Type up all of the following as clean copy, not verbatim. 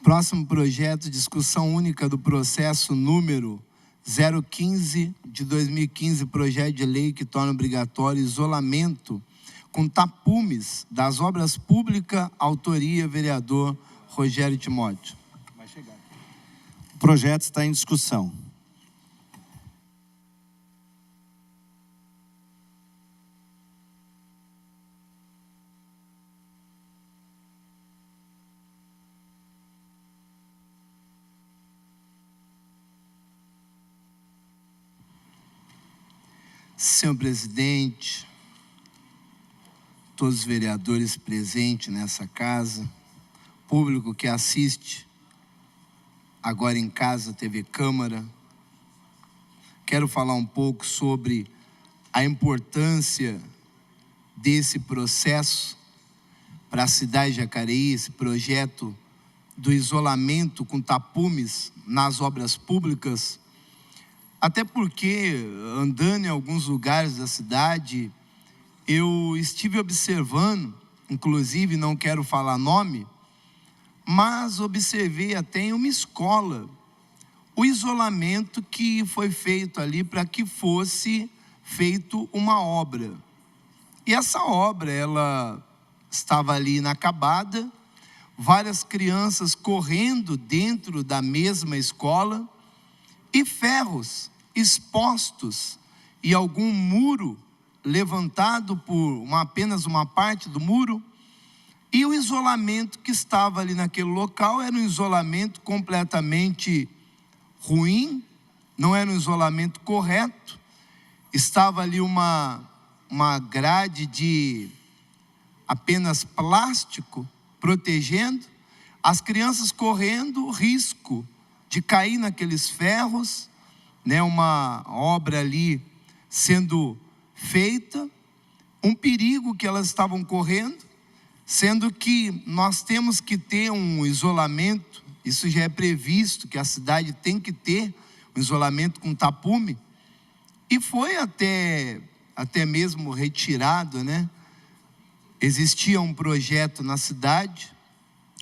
Próximo projeto, discussão única do processo número 015 de 2015, projeto de lei que torna obrigatório isolamento com tapumes das obras públicas, autoria vereador Rogério Timóteo. Vai chegar. O projeto está em discussão. Senhor presidente, todos os vereadores presentes nessa casa, público que assiste agora em casa, TV Câmara, quero falar um pouco sobre a importância desse processo para a cidade de Jacareí, esse projeto do isolamento com tapumes nas obras públicas. Até porque, andando em alguns lugares da cidade, eu estive observando, inclusive não quero falar nome, mas observei até em uma escola o isolamento que foi feito ali para que fosse feito uma obra. E essa obra, ela estava ali inacabada, várias crianças correndo dentro da mesma escola e ferros expostos e algum muro levantado por apenas uma parte do muro, e o isolamento que estava ali naquele local era um isolamento completamente ruim, não era um isolamento correto, estava ali uma grade de apenas plástico protegendo, as crianças correndo o risco de cair naqueles ferros, uma obra ali sendo feita, um perigo que elas estavam correndo, sendo que nós temos que ter um isolamento, isso já é previsto, que a cidade tem que ter um isolamento com tapume, e foi até mesmo retirado, Existia um projeto na cidade,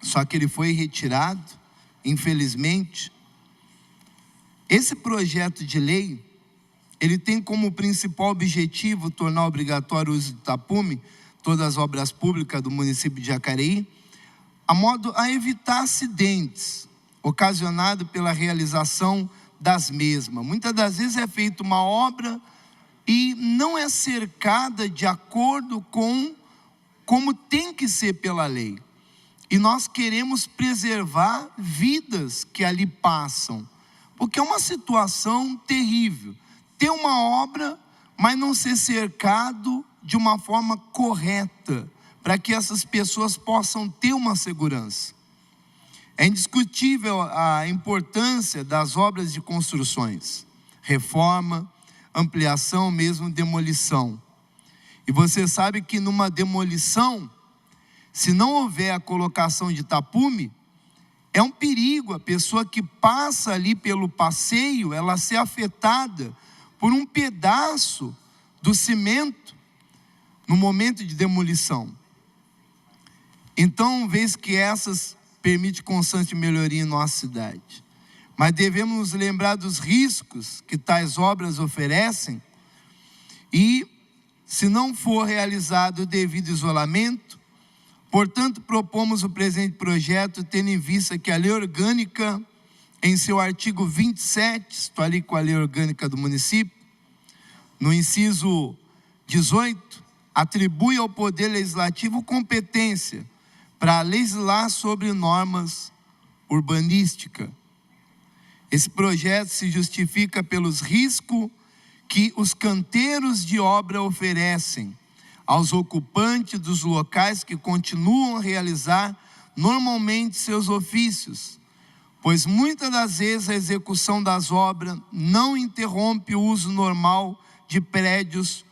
só que ele foi retirado, infelizmente. Esse projeto de lei, ele tem como principal objetivo tornar obrigatório o uso do tapume, todas as obras públicas do município de Jacareí, a evitar acidentes ocasionados pela realização das mesmas. Muitas das vezes é feita uma obra e não é cercada de acordo com como tem que ser pela lei. E nós queremos preservar vidas que ali passam, porque é uma situação terrível. Ter uma obra, mas não ser cercado de uma forma correta, para que essas pessoas possam ter uma segurança. É indiscutível a importância das obras de construções, reforma, ampliação, mesmo demolição. E você sabe que numa demolição, se não houver a colocação de tapume, é um perigo a pessoa que passa ali pelo passeio, ela ser afetada por um pedaço do cimento no momento de demolição. Então, vez que essas permite constante melhoria em nossa cidade, mas devemos nos lembrar dos riscos que tais obras oferecem e, se não for realizado o devido isolamento, portanto, propomos o presente projeto, tendo em vista que a lei orgânica, em seu artigo 27, estou ali com a lei orgânica do município, no inciso 18, atribui ao Poder Legislativo competência para legislar sobre normas urbanísticas. Esse projeto se justifica pelos riscos que os canteiros de obra oferecem aos ocupantes dos locais que continuam a realizar normalmente seus ofícios, pois muitas das vezes a execução das obras não interrompe o uso normal de prédios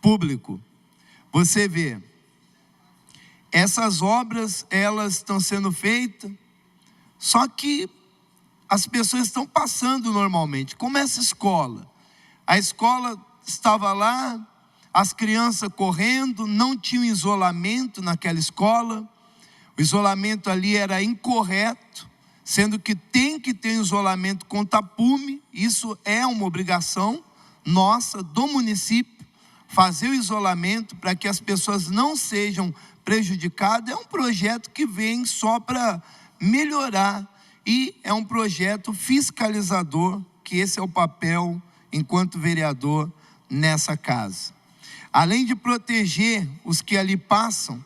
públicos. Você vê, essas obras, elas estão sendo feitas, só que as pessoas estão passando normalmente, como essa escola. A escola estava lá, as crianças correndo, não tinha isolamento naquela escola, o isolamento ali era incorreto, sendo que tem que ter isolamento com tapume. Isso é uma obrigação nossa, do município, fazer o isolamento para que as pessoas não sejam prejudicadas. É um projeto que vem só para melhorar e é um projeto fiscalizador, que esse é o papel enquanto vereador nessa casa. Além de proteger os que ali passam,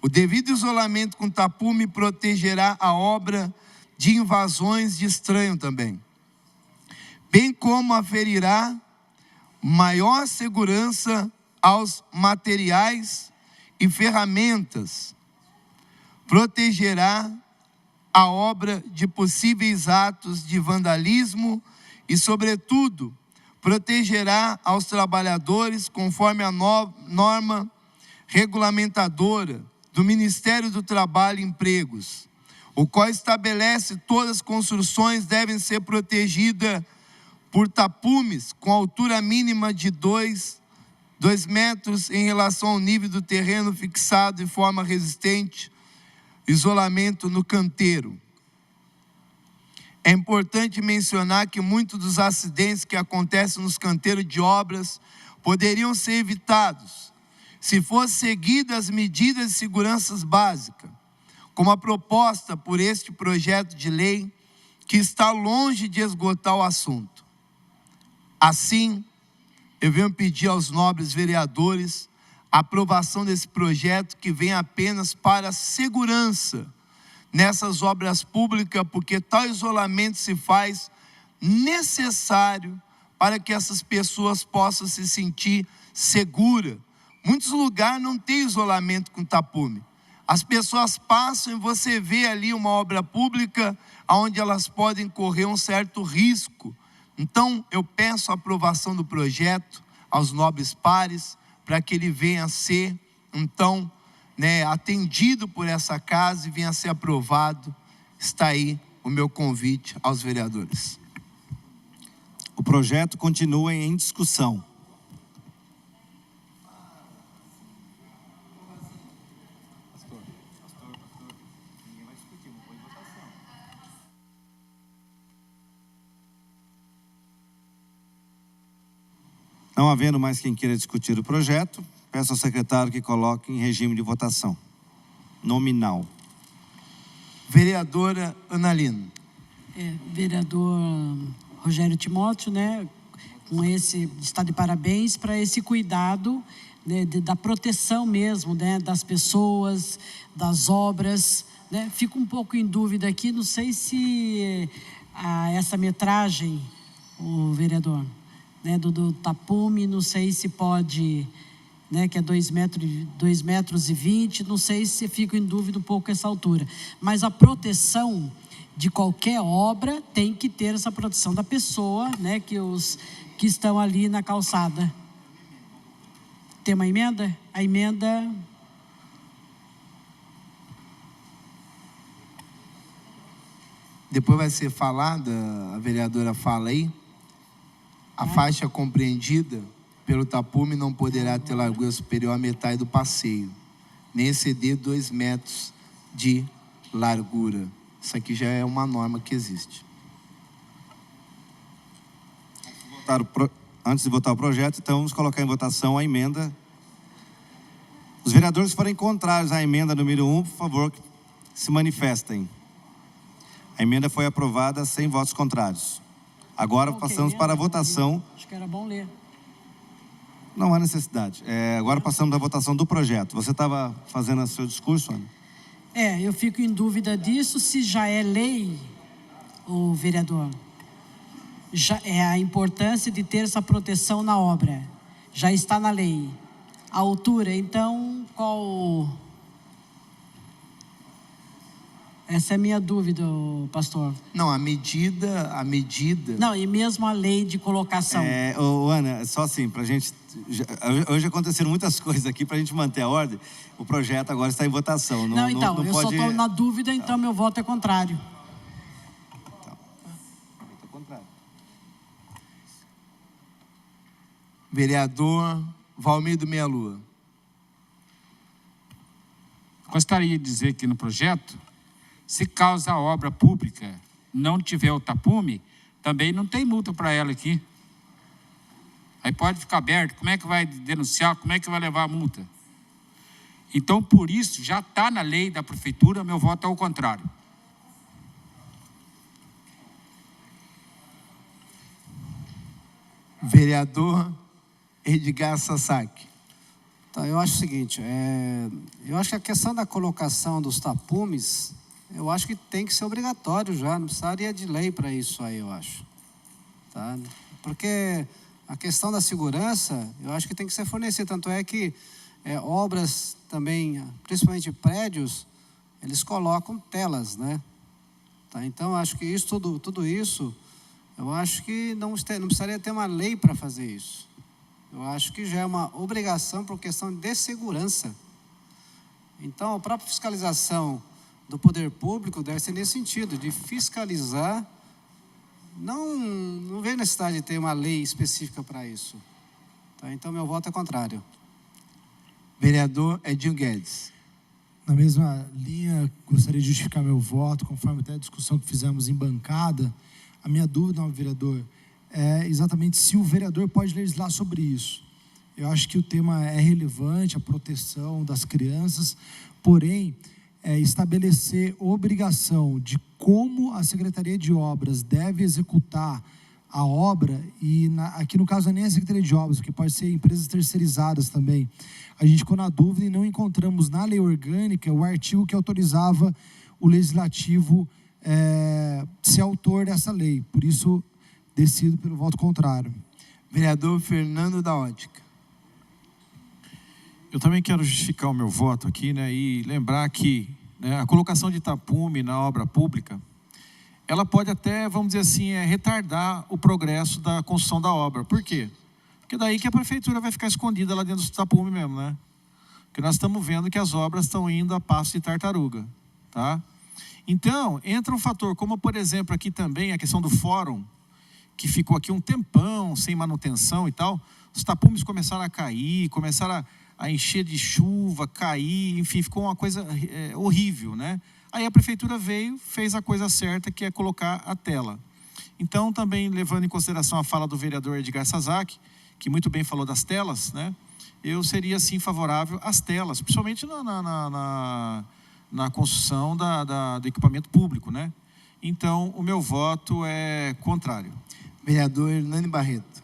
o devido isolamento com tapume protegerá a obra de invasões de estranho também, bem como aferirá maior segurança aos materiais e ferramentas, protegerá a obra de possíveis atos de vandalismo e, sobretudo, protegerá aos trabalhadores conforme a norma regulamentadora do Ministério do Trabalho e Empregos, o qual estabelece todas as construções devem ser protegidas por tapumes com altura mínima de 2 metros em relação ao nível do terreno fixado de forma resistente, isolamento no canteiro. É importante mencionar que muitos dos acidentes que acontecem nos canteiros de obras poderiam ser evitados se fossem seguidas as medidas de segurança básicas, como a proposta por este projeto de lei, que está longe de esgotar o assunto. Assim, eu venho pedir aos nobres vereadores a aprovação desse projeto, que vem apenas para a segurança nessas obras públicas, porque tal isolamento se faz necessário para que essas pessoas possam se sentir seguras. Muitos lugares não tem isolamento com tapume. As pessoas passam e você vê ali uma obra pública onde elas podem correr um certo risco. Então, eu peço a aprovação do projeto aos nobres pares, para que ele venha a ser, então, atendido por essa casa e venha a ser aprovado. Está aí o meu convite aos vereadores. O projeto continua em discussão. Não havendo mais quem queira discutir o projeto, peço ao secretário que coloque em regime de votação nominal. Vereadora Analina. Vereador Rogério Timóteo, com esse, está de parabéns para esse cuidado, da proteção mesmo, das pessoas, das obras, Fico um pouco em dúvida aqui, não sei se essa metragem, o vereador, do tapume, não sei se pode, que é 2,20 metros, não sei se fico em dúvida um pouco essa altura. Mas a proteção de qualquer obra tem que ter essa proteção da pessoa, que estão ali na calçada. Tem uma emenda? A emenda... Depois vai ser falada, a vereadora fala aí, a faixa compreendida pelo tapume não poderá ter largura superior à metade do passeio, nem exceder 2 metros de largura. Isso aqui já é uma norma que existe. Antes de votar o projeto, então vamos colocar em votação a emenda. Os vereadores que forem contrários à emenda número 1, por favor, se manifestem. A emenda foi aprovada sem votos contrários. Agora passamos para a votação. Acho que era bom ler. Não há necessidade. Agora passamos à votação do projeto. Você estava fazendo o seu discurso, Ana? Eu fico em dúvida disso, se já é lei, o vereador. Já é a importância de ter essa proteção na obra. Já está na lei. A altura, então, qual... Essa é a minha dúvida, pastor. Não, a medida... Não, e mesmo a lei de colocação. Ana, só assim, para a gente... Hoje aconteceram muitas coisas aqui, para a gente manter a ordem. O projeto agora está em votação. Não, então, eu só estou na dúvida, então meu voto é contrário. Vereador Valmir Meia Lua. Gostaria de dizer que no projeto Se causa a obra pública não tiver o tapume, também não tem multa para ela aqui. Aí pode ficar aberto, como é que vai denunciar, como é que vai levar a multa? Então, por isso, já está na lei da prefeitura, meu voto é ao contrário. Vereador Edgar Sasaki. Então, eu acho o seguinte, eu acho que a questão da colocação dos tapumes, eu acho que tem que ser obrigatório já, não precisaria de lei para isso aí, eu acho. Tá? Porque a questão da segurança, eu acho que tem que ser fornecida, tanto é que obras também, principalmente prédios, eles colocam telas, né? Tá? Então, eu acho que isso, tudo isso, eu acho que não precisaria ter uma lei para fazer isso. Eu acho que já é uma obrigação por questão de segurança. Então, a própria fiscalização do poder público deve ser nesse sentido, de fiscalizar. Não vejo necessidade de ter uma lei específica para isso. Tá? Então, meu voto é contrário. Vereador Edinho Guedes. Na mesma linha, gostaria de justificar meu voto, conforme até a discussão que fizemos em bancada. A minha dúvida, vereador, é exatamente se o vereador pode legislar sobre isso. Eu acho que o tema é relevante, a proteção das crianças, porém, estabelecer obrigação de como a Secretaria de Obras deve executar a obra, e aqui no caso não é nem a Secretaria de Obras, porque pode ser empresas terceirizadas também. A gente ficou na dúvida e não encontramos na lei orgânica o artigo que autorizava o legislativo ser autor dessa lei. Por isso, decido pelo voto contrário. Vereador Fernando da Ótica. Eu também quero justificar o meu voto aqui, né, e lembrar que, né, a colocação de tapume na obra pública, ela pode até, vamos dizer assim, retardar o progresso da construção da obra. Por quê? Porque daí que a prefeitura vai ficar escondida lá dentro do tapume mesmo, né? Porque nós estamos vendo que as obras estão indo a passo de tartaruga, tá? Então, entra um fator, como por exemplo aqui também a questão do fórum, que ficou aqui um tempão sem manutenção e tal, os tapumes começaram a cair, começaram a encher de chuva, cair, enfim, ficou uma coisa horrível, né? Aí a prefeitura veio, fez a coisa certa, que é colocar a tela. Então, também levando em consideração a fala do vereador Edgar Sasaki, que muito bem falou das telas, né? Eu seria, sim, favorável às telas, principalmente na construção do equipamento público, né? Então, o meu voto é contrário. Vereador Hernani Barreto.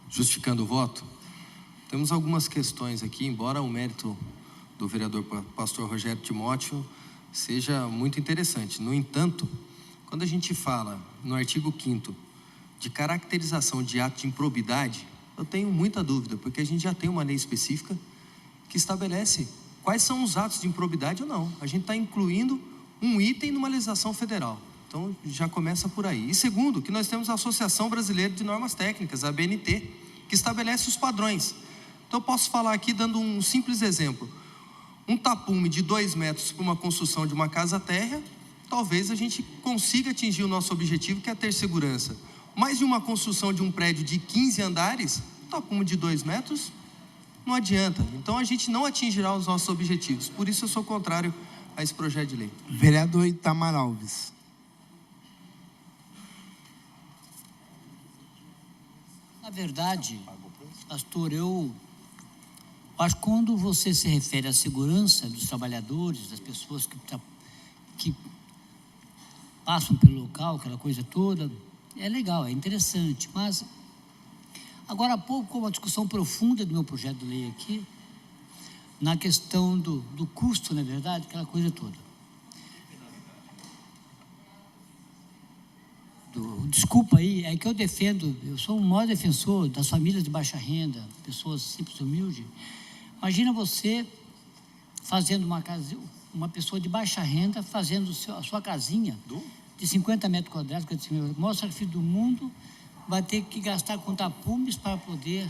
Justificando o voto, temos algumas questões aqui, embora o mérito do vereador pastor Rogério Timóteo seja muito interessante. No entanto, quando a gente fala no artigo 5º de caracterização de ato de improbidade, eu tenho muita dúvida, porque a gente já tem uma lei específica que estabelece quais são os atos de improbidade ou não. A gente está incluindo um item numa legislação federal. Então, já começa por aí. E segundo, que nós temos a Associação Brasileira de Normas Técnicas, a ABNT, que estabelece os padrões. Então, eu posso falar aqui dando um simples exemplo. Um tapume de 2 metros para uma construção de uma casa térrea, talvez a gente consiga atingir o nosso objetivo, que é ter segurança. Mas de uma construção de um prédio de 15 andares, um tapume de 2 metros, não adianta. Então, a gente não atingirá os nossos objetivos. Por isso, eu sou contrário a esse projeto de lei. Vereador Itamar Alves. Na verdade, pastor, eu acho que quando você se refere à segurança dos trabalhadores, das pessoas que passam pelo local, aquela coisa toda, é legal, é interessante, mas agora há pouco, com uma discussão profunda do meu projeto de lei aqui, na questão do custo, na verdade, aquela coisa toda. Desculpa aí, é que eu defendo, eu sou um maior defensor das famílias de baixa renda, pessoas simples e humildes. Imagina você fazendo uma pessoa de baixa renda fazendo a sua casinha de 50 metros quadrados, o maior sacrifício do mundo, vai ter que gastar com tapumes para poder,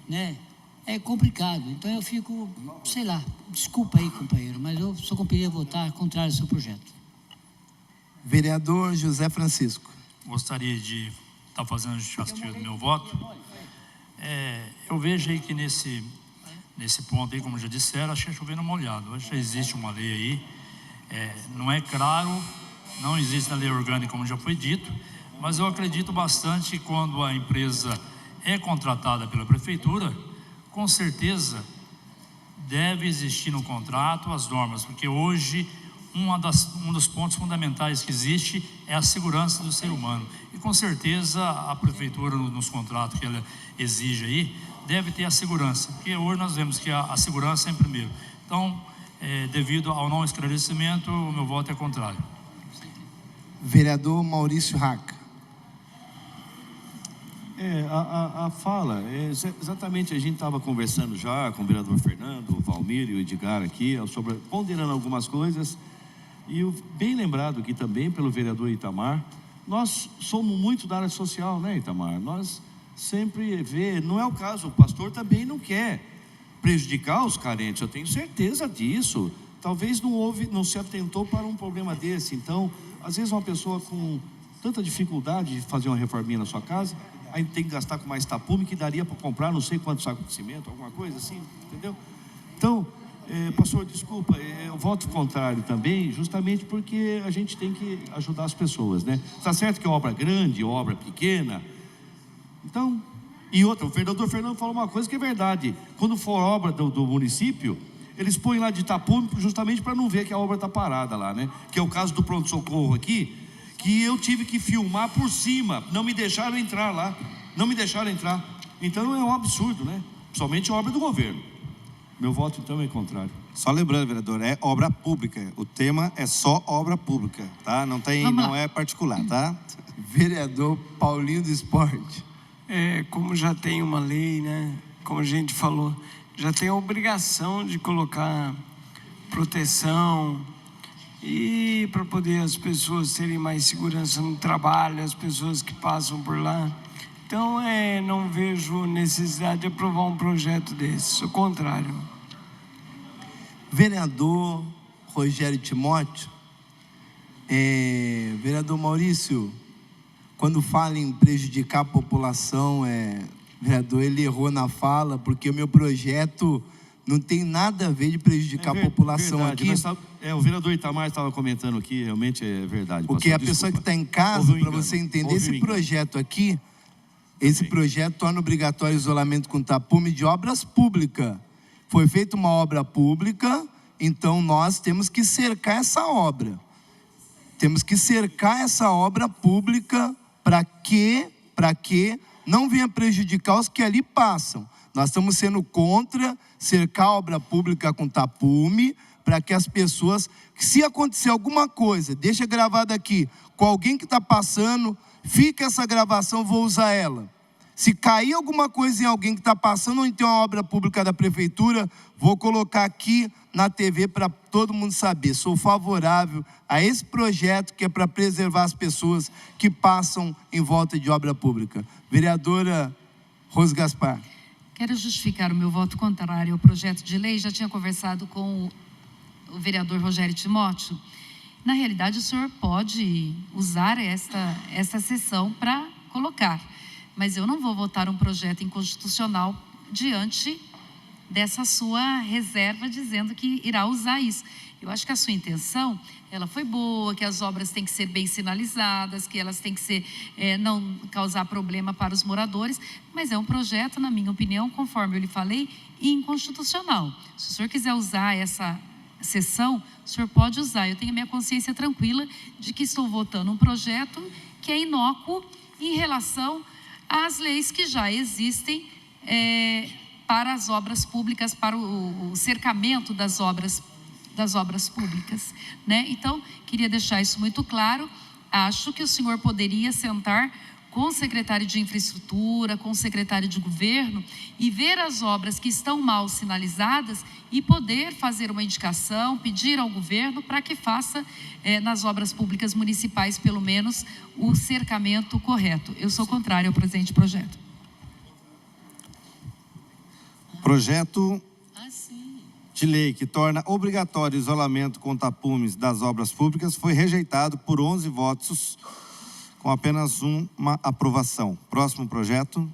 né? É complicado, então eu fico, sei lá, desculpa aí, companheiro, mas eu sou compelido a votar contrário ao seu projeto. Vereador José Francisco. Gostaria de estar fazendo a justificativa do meu voto. Eu vejo aí que nesse ponto aí, como já disseram, acho que é chovendo molhado. Acho que já existe uma lei aí Não é claro, não existe na lei orgânica, como já foi dito, mas eu acredito bastante quando a empresa é contratada pela prefeitura, com certeza deve existir no contrato as normas, porque hoje um dos pontos fundamentais que existe é a segurança do ser humano. E com certeza a prefeitura, nos contratos que ela exige aí, deve ter a segurança, porque hoje nós vemos que a segurança é em primeiro. Então, devido ao não esclarecimento, o meu voto é contrário. Vereador Maurício Raca. A fala, exatamente, a gente estava conversando já com o vereador Fernando, o Valmir e o Edgar aqui, sobre, ponderando algumas coisas, e bem lembrado aqui também pelo vereador Itamar, nós somos muito da área social, né, Itamar? Nós sempre não é o caso, o pastor também não quer prejudicar os carentes, eu tenho certeza disso. Talvez não se atentou para um problema desse. Então, às vezes uma pessoa com tanta dificuldade de fazer uma reforminha na sua casa, aí tem que gastar com mais tapume, que daria para comprar não sei quantos sacos de cimento, alguma coisa assim, entendeu? Então, pastor, desculpa, eu voto contrário também, justamente porque a gente tem que ajudar as pessoas, né? Está certo que é obra grande, obra pequena. Então, e outra, o vereador Fernando falou uma coisa que é verdade. Quando for obra do município, eles põem lá de tapume justamente para não ver que a obra está parada lá, né? Que é o caso do pronto-socorro aqui, que eu tive que filmar por cima, não me deixaram entrar lá, não me deixaram entrar. Então é um absurdo, né? Principalmente obra do governo. Meu voto então é contrário. Só lembrando, vereador, é obra pública. O tema é só obra pública, tá? Não é particular, tá? Vereador Paulinho do Esporte. Como já tem uma lei, né? Como a gente falou, já tem a obrigação de colocar proteção e para poder as pessoas terem mais segurança no trabalho, as pessoas que passam por lá. Então, não vejo necessidade de aprovar um projeto desse, ao contrário. Vereador Rogério Timóteo. Vereador Maurício, quando fala em prejudicar a população, vereador, ele errou na fala, porque o meu projeto não tem nada a ver de prejudicar a população verdade, aqui. O vereador Itamar estava comentando aqui, realmente é verdade. Porque pastor, a pessoa que está em casa, para você entender, esse projeto aqui, esse projeto torna obrigatório o isolamento com tapume de obras públicas. Foi feita uma obra pública, então nós temos que cercar essa obra. Temos que cercar essa obra pública para que não venha prejudicar os que ali passam. Nós estamos sendo contra cercar a obra pública com tapume, para que as pessoas, se acontecer alguma coisa, deixa gravado aqui, com alguém que está passando, fica essa gravação, vou usar ela. Se cair alguma coisa em alguém que está passando, ou então uma obra pública da prefeitura, vou colocar aqui na TV para todo mundo saber. Sou favorável a esse projeto que é para preservar as pessoas que passam em volta de obra pública. Vereadora Rose Gaspar. Quero justificar o meu voto contrário ao projeto de lei. Já tinha conversado com o vereador Rogério Timóteo. Na realidade, o senhor pode usar esta sessão para colocar, mas eu não vou votar um projeto inconstitucional diante dessa sua reserva, dizendo que irá usar isso. Eu acho que a sua intenção, ela foi boa, que as obras têm que ser bem sinalizadas, que elas têm que ser, não causar problema para os moradores, mas é um projeto, na minha opinião, conforme eu lhe falei, inconstitucional. Se o senhor quiser usar essa sessão, o senhor pode usar. Eu tenho a minha consciência tranquila de que estou votando um projeto que é inócuo em relação às leis que já existem para as obras públicas, para o cercamento das obras públicas, né? Então, queria deixar isso muito claro. Acho que o senhor poderia sentar com o secretário de infraestrutura, com o secretário de governo e ver as obras que estão mal sinalizadas e poder fazer uma indicação, pedir ao governo para que faça nas obras públicas municipais, pelo menos, o cercamento correto. Eu sou contrário ao presente projeto. Projeto de lei que torna obrigatório o isolamento com tapumes das obras públicas foi rejeitado por 11 votos, com apenas uma aprovação. Próximo projeto.